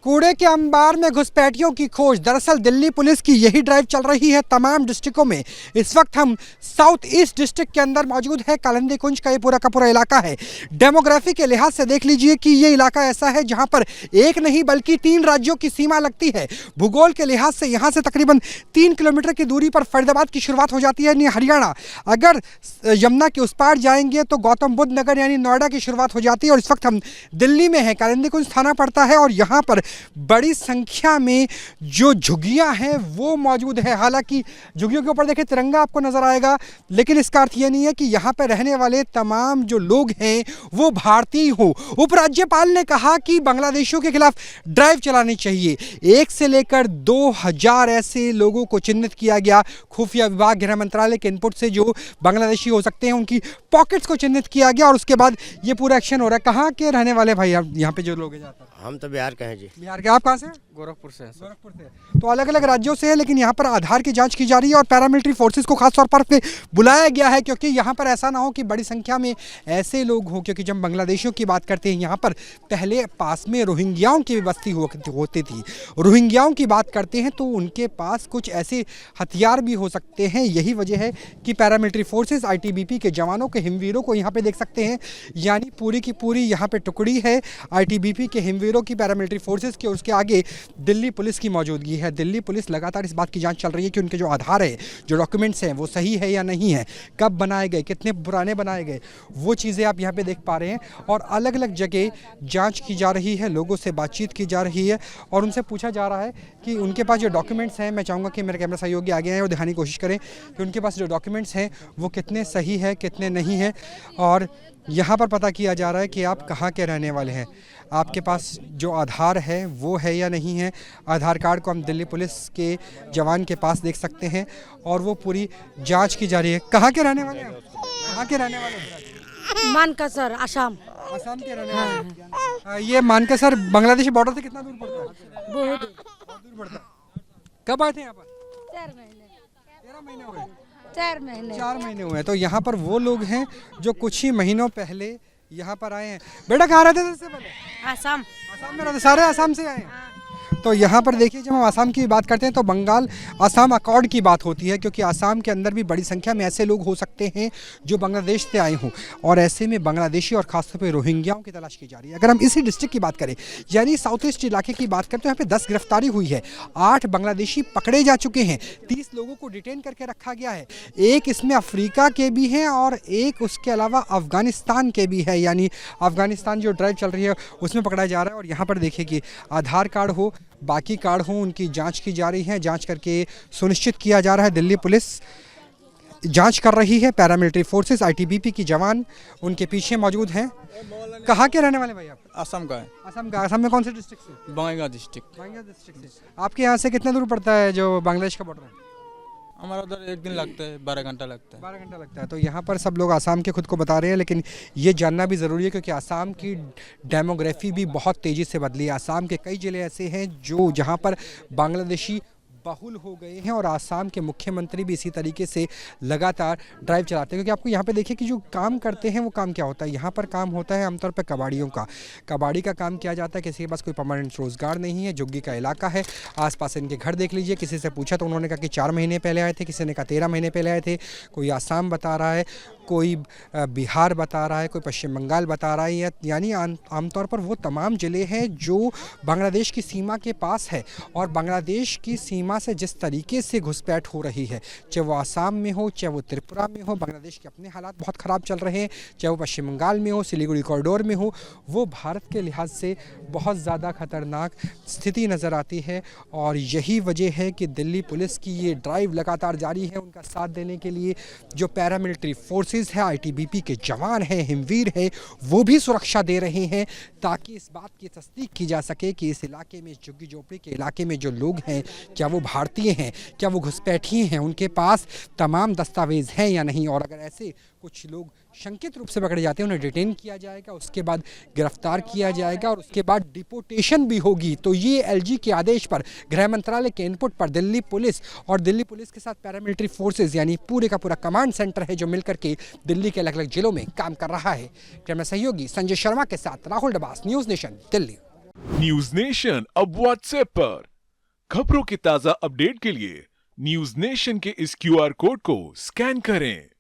कूड़े के अंबार में घुसपैठियों की खोज। दरअसल दिल्ली पुलिस की यही ड्राइव चल रही है तमाम डिस्ट्रिक्टों में। इस वक्त हम साउथ ईस्ट डिस्ट्रिक्ट के अंदर मौजूद है। कालिंदी कुंज का ये पूरा का पूरा इलाका है। डेमोग्राफी के लिहाज से देख लीजिए कि ये इलाका ऐसा है जहां पर एक नहीं बल्कि 3 राज्यों की सीमा लगती है। भूगोल के लिहाज से यहाँ से तकरीबन 3 किलोमीटर की दूरी पर फरीदाबाद की शुरुआत हो जाती है यानी हरियाणा। अगर यमुना के उस पार जाएंगे तो गौतम बुद्ध नगर यानी नोएडा की शुरुआत हो जाती है। और इस वक्त हम दिल्ली में हैं, कालिंदी कुंज थाना पड़ता है और यहाँ पर बड़ी संख्या में जो झुग्गियां हैं वो मौजूद है। हालांकि झुग्गियों के ऊपर देखिए तिरंगा आपको नजर आएगा, लेकिन इसका अर्थ ये नहीं है कि यहाँ पर रहने वाले तमाम जो लोग हैं वो भारतीय हो। उपराज्यपाल ने कहा कि बांग्लादेशियों के खिलाफ ड्राइव चलानी चाहिए। 1 से लेकर 2000 ऐसे लोगों को चिन्हित किया गया। खुफिया विभाग, गृह मंत्रालय के इनपुट से जो बांग्लादेशी हो सकते हैं उनकी पॉकेट्स को चिन्हित किया गया और उसके बाद ये पूरा एक्शन हो रहा है। कहाँ के रहने वाले भाई यहाँ पे जो लोग हैं? हम तो बिहार के हैं जी। बिहार के। आप कहाँ से? गोरखपुर से। गोरखपुर से। तो अलग अलग राज्यों से है, लेकिन यहाँ पर आधार की जांच की जा रही है और पैरामिलिट्री फोर्सेस को खास तौर पर बुलाया गया है क्योंकि यहाँ पर ऐसा ना हो कि बड़ी संख्या में ऐसे लोग हों। क्योंकि जब बांग्लादेशियों की बात करते हैं यहाँ पर पहले पास में रोहिंग्याओं की बस्ती होती थी। रोहिंग्याओं की बात करते हैं तो उनके पास कुछ ऐसे हथियार भी हो सकते हैं। यही वजह है कि पैरामिलिट्री फोर्सेस ITBP के जवानों के हिमवीरों को यहाँ पे देख सकते हैं। यानी पूरी की पूरी यहाँ पे टुकड़ी है ITBP के हिमवीरों की, पैरामिलिट्री फोर्सेस के। उसके आगे दिल्ली पुलिस की मौजूदगी है। दिल्ली पुलिस लगातार इस बात की जांच चल रही है कि उनके जो आधार है, जो डॉक्यूमेंट्स हैं वो सही है या नहीं है, कब बनाए गए, कितने पुराने बनाए गए, वो चीज़ें आप यहाँ पे देख पा रहे हैं। और अलग अलग जगह जांच की जा रही है, लोगों से बातचीत की जा रही है और उनसे पूछा जा रहा है कि उनके पास जो डॉक्यूमेंट्स हैं, मैं चाहूँगा कि मेरे कैमरा सहयोगी आगे आए और दिखाने की कोशिश करें कि उनके पास जो डॉक्यूमेंट्स हैं वो कितने सही है, कितने नहीं हैं। और यहाँ पर पता किया जा रहा है कि आप कहाँ के रहने वाले हैं, आपके पास जो आधार है वो है या नहीं है। आधार कार्ड को हम दिल्ली पुलिस के जवान के पास देख सकते हैं और वो पूरी जांच की जा रही है। कहाँ के रहने वाले हैं? कहाँ के रहने वाले हैं? मानकसर, आसाम। आसाम के रहने वाले हैं। ये मानकसर बांग्लादेशी बॉर्डर से कितना दूर पड़ता है? बहुत दूर पड़ता है। कब आए थे यहाँ पर? 4 महीने। 13 महीने हुए। 4 महीने। 4 महीने हुए। तो यहाँ पर वो लोग हैं जो कुछ ही महीनों पहले यहाँ पर आए हैं। बेटा कहाँ रहते थे इससे पहले? आसाम। आसाम में रहते, सारे आसाम से आए हैं। तो यहाँ पर देखिए जब हम आसाम की बात करते हैं तो बंगाल आसाम अकॉर्ड की बात होती है क्योंकि आसाम के अंदर भी बड़ी संख्या में ऐसे लोग हो सकते हैं जो बांग्लादेश से आए हों और ऐसे में बांग्लादेशी और खासतौर पे रोहिंग्याओं की तलाश की जा रही है। अगर हम इसी डिस्ट्रिक्ट की बात करें यानी साउथ ईस्ट इलाके की बात करें तो यहाँ पे 10 गिरफ्तारी हुई है, 8 बांग्लादेशी पकड़े जा चुके हैं, 30 लोगों को डिटेन करके रखा गया है। एक इसमें अफ्रीका के भी हैं और एक उसके अलावा अफगानिस्तान के भी है, यानी अफगानिस्तान जो ड्राइव चल रही है उसमें पकड़ा जा रहा है। और यहाँ पर देखिए कि आधार कार्ड हो, बाकी कार्ड हो, उनकी जांच की जा रही है। जांच करके सुनिश्चित किया जा रहा है। दिल्ली पुलिस जांच कर रही है, पैरामिलिट्री फोर्सेस ITBP की जवान उनके पीछे मौजूद हैं। कहाँ के रहने वाले भाई आप? असम का है। असम का। असम में कौन से डिस्ट्रिक्ट से? बंगाईगांव डिस्ट्रिक्ट। बंगाईगांव डिस्ट्रिक्ट से। आपके यहाँ से कितना दूर पड़ता है जो बांग्लादेश का बॉर्डर है? हमारा उधर 1 दिन लगता है, 12 घंटा लगता है। 12 घंटा लगता है। तो यहाँ पर सब लोग आसाम के खुद को बता रहे हैं, लेकिन ये जानना भी ज़रूरी है क्योंकि आसाम की डेमोग्राफी भी बहुत तेज़ी से बदली है। आसाम के कई ज़िले ऐसे हैं जो जहाँ पर बांग्लादेशी बहुल हो गए हैं और आसाम के मुख्यमंत्री भी इसी तरीके से लगातार ड्राइव चलाते हैं। क्योंकि आपको यहाँ पे देखिए कि जो काम करते हैं वो काम क्या होता है। यहाँ पर काम होता है आमतौर पर कबाड़ियों का। कबाड़ी का काम किया जाता है। किसी के पास कोई परमानेंट रोज़गार नहीं है, झुग्गी का इलाका है। आसपास इनके घर देख लीजिए। किसी से पूछा तो उन्होंने कहा कि 4 महीने पहले आए थे, किसी ने कहा 13 महीने पहले आए थे। कोई आसाम बता रहा है, कोई बिहार बता रहा है, कोई पश्चिम बंगाल बता रहा है। यानी आमतौर पर वो तमाम ज़िले हैं जो बांग्लादेश की सीमा के पास है। और बांग्लादेश की सीमा से जिस तरीके से घुसपैठ हो रही है, चाहे वो आसाम में हो, चाहे वो त्रिपुरा में हो, बांग्लादेश के अपने हालात बहुत ख़राब चल रहे हैं, चाहे वो पश्चिम बंगाल में हो, सिलीगुड़ी कॉरिडोर में हो, वो भारत के लिहाज से बहुत ज़्यादा खतरनाक स्थिति नज़र आती है। और यही वजह है कि दिल्ली पुलिस की ये ड्राइव लगातार जारी है। उनका साथ देने के लिए जो पैरामिलिट्री फोर्सेस है, ITBP के जवान हैं, हिमवीर हैं, वो भी सुरक्षा दे रहे हैं ताकि इस बात की तस्दीक की जा सके कि इस इलाके में, झुग्गी झोपड़ी के इलाके में जो लोग हैं क्या वो भारतीय हैं, क्या वो घुसपैठी हैं, उनके पास तमाम दस्तावेज हैं या नहीं। और अगर ऐसे कुछ लोग शंकित रूप से पकड़े जाते हैं उन्हें डिटेन किया जाएगा, उसके बाद गिरफ्तार किया जाएगा और उसके बाद डिपोटेशन भी होगी। तो ये LG के आदेश पर, गृह मंत्रालय के इनपुट पर दिल्ली पुलिस और दिल्ली पुलिस के साथ पैरामिलिट्री फोर्सेस यानी पूरे का पूरा कमांड सेंटर है जो मिलकर के दिल्ली के अलग अलग जिलों में काम कर रहा है। कैमरा सहयोगी संजय शर्मा के साथ Rahul Dabas, news nation, Delhi. News nation अब व्हाट्सएप पर। खबरों के ताजा अपडेट के लिए न्यूज नेशन के इस क्यूआर कोड को स्कैन करें।